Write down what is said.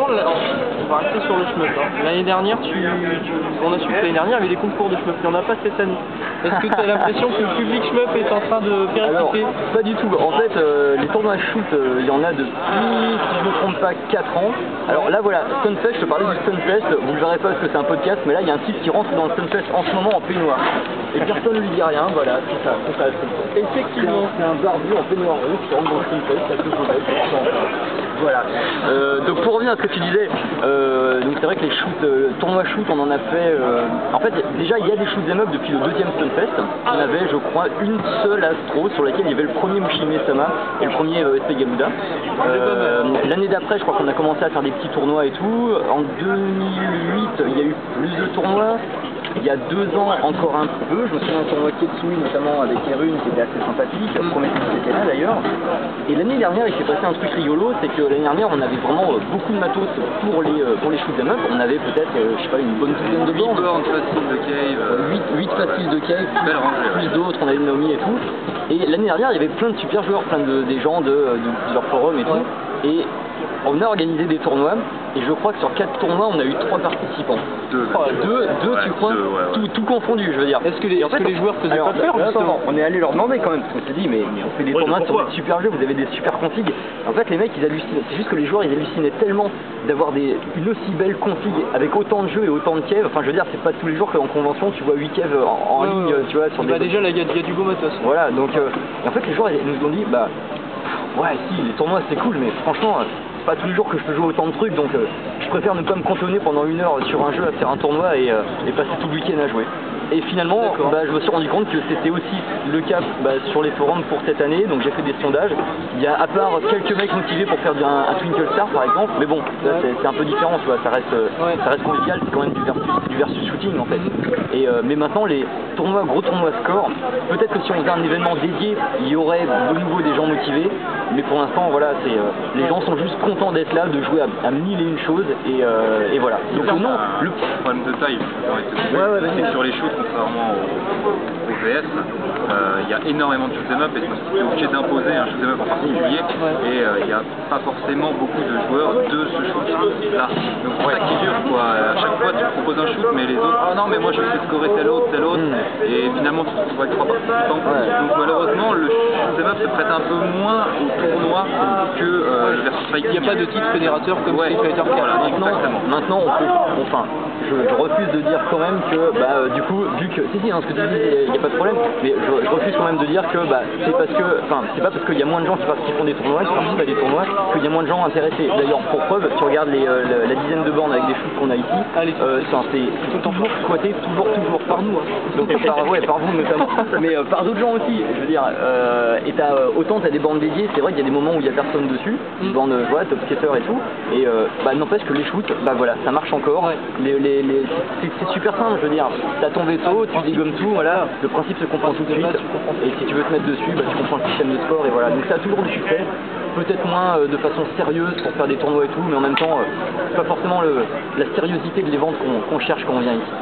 justement, on va rester sur le shmup. L'année dernière, on a su que l'année dernière, il y avait des concours de shmup. Il n'y en a pas cette année. Est-ce que tu as l'impression que le public shmup est en train de péricliter? Alors, pas du tout. En fait, les tournois shoot, il y en a depuis, si je ne me trompe pas, 4 ans. Alors là, voilà, Stunfest, je te parlais du Stunfest. Vous ne le verrez pas parce que c'est un podcast, mais là, il y a un type qui rentre dans le Stunfest en ce moment en peignoir. Et personne ne lui dit rien, voilà, c'est ça. Effectivement, c'est un barbu en peignoir rouge qui rentre dans le Stunfest, ça se voilà. Donc pour revenir à ce que tu disais, donc c'est vrai que les tournois shoot, on en a fait. En fait, déjà il y a des shoot 'em up depuis le deuxième Stunfest. On avait, je crois, une seule astro sur laquelle il y avait le premier Mushime Sama et le premier SP Gamuda. L'année d'après, je crois qu'on a commencé à faire des petits tournois et tout. En 2008, il y a eu plus de tournois. Il y a 2 ans, encore un peu, je me souviens d'un tournoi Ketsui notamment avec les runes qui était assez sympathique, le premier qui était là d'ailleurs. Et l'année dernière, il s'est passé un truc rigolo, c'est que l'année dernière, on avait vraiment beaucoup de matos pour les shoot 'em up. On avait peut-être, je sais pas, une bonne douzaine de bornes. 8 bornes faciles de cave. 8 faciles de cave, plus d'autres, on avait Naomi et tout. Et l'année dernière, il y avait plein de super joueurs, plein des gens de plusieurs forums et tout. Et on a organisé des tournois, et je crois que sur 4 tournois, on a eu 3 participants. 2, tu crois, tout confondu, je veux dire. Est-ce que les joueurs faisaient pas peur? On est allé leur demander quand même, parce qu'on s'est dit, mais on fait des tournois sur des super jeux, vous avez des super configs. En fait, les mecs, ils hallucinaient. C'est juste que les joueurs, ils hallucinaient tellement d'avoir une aussi belle config avec autant de jeux et autant de kev. Enfin, je veux dire, c'est pas tous les jours qu'en convention, tu vois 8 kev en ligne, tu vois. Sur bah déjà, là, il y a du beau matos. Voilà, donc, en fait, les joueurs, ils nous ont dit, bah, ouais, si, les tournois, c'est cool, mais franchement, c'est pas tous les jours que je peux jouer autant de trucs, donc je préfère ne pas me cantonner pendant 1 heure sur un jeu à faire un tournoi et passer tout le week-end à jouer. Et finalement, je me suis rendu compte que c'était aussi le cas sur les forums pour cette année, donc j'ai fait des sondages. Il y a à part quelques mecs motivés pour faire un Twinkle Star par exemple, mais bon, c'est un peu différent, tu vois, ça reste convivial, c'est quand même du versus shooting en fait. Et, mais maintenant, les gros tournois score, peut-être que si on faisait un événement dédié, il y aurait de nouveau des gens motivés, mais pour l'instant, voilà, les gens sont juste contents d'être là, de jouer à 1001 choses, et voilà. Donc non, le problème de taille, c'est que sur les shoots, contrairement au VS, il y a énormément de shoot'em up et tu es obligé d'imposer un shoot'em up en particulier, et il n'y a pas forcément beaucoup de joueurs de ce shoot là. Donc c'est ça qui est dur, quoi. À chaque fois tu proposes un shoot, mais les autres, oh non mais moi je sais scorer tel autre, et finalement tu te retrouves avec 3 participants. Donc malheureusement le shoot'em up se prête un peu moins au tournoi que le versus fighting. Il n'y a pas de titre fédérateur comme Street Fighter 4. Voilà, maintenant on peut, enfin, je refuse de dire quand même que du coup, vu que ce que tu dis, il n'y a pas de problème, mais je refuse quand même de dire que c'est parce que, c'est pas parce qu'il y a moins de gens qui font des tournois, qui participent à des tournois, qu'il y a moins de gens intéressés. D'ailleurs, pour preuve, tu regardes la dizaine de bornes avec des shoots qu'on a ici, c'est toujours squatté, toujours par nous, donc par vous notamment, mais par d'autres gens aussi, je veux dire, et autant t'as des bornes dédiées, c'est vrai qu'il y a des moments où il n'y a personne dessus, des bornes, top skater et tout, et n'empêche que les shoots, voilà, ça marche encore, c'est super simple, je veux dire, t'as ton veto, tu dégommes tout, voilà, le principe se comprend tout de suite, et si tu veux te mettre dessus, tu comprends le système de sport, et voilà, donc ça a toujours du succès, peut-être moins de façon sérieuse pour faire des tournois et tout, mais en même temps, c'est pas forcément la sérieuxité de les ventes qu'on cherche quand on vient ici.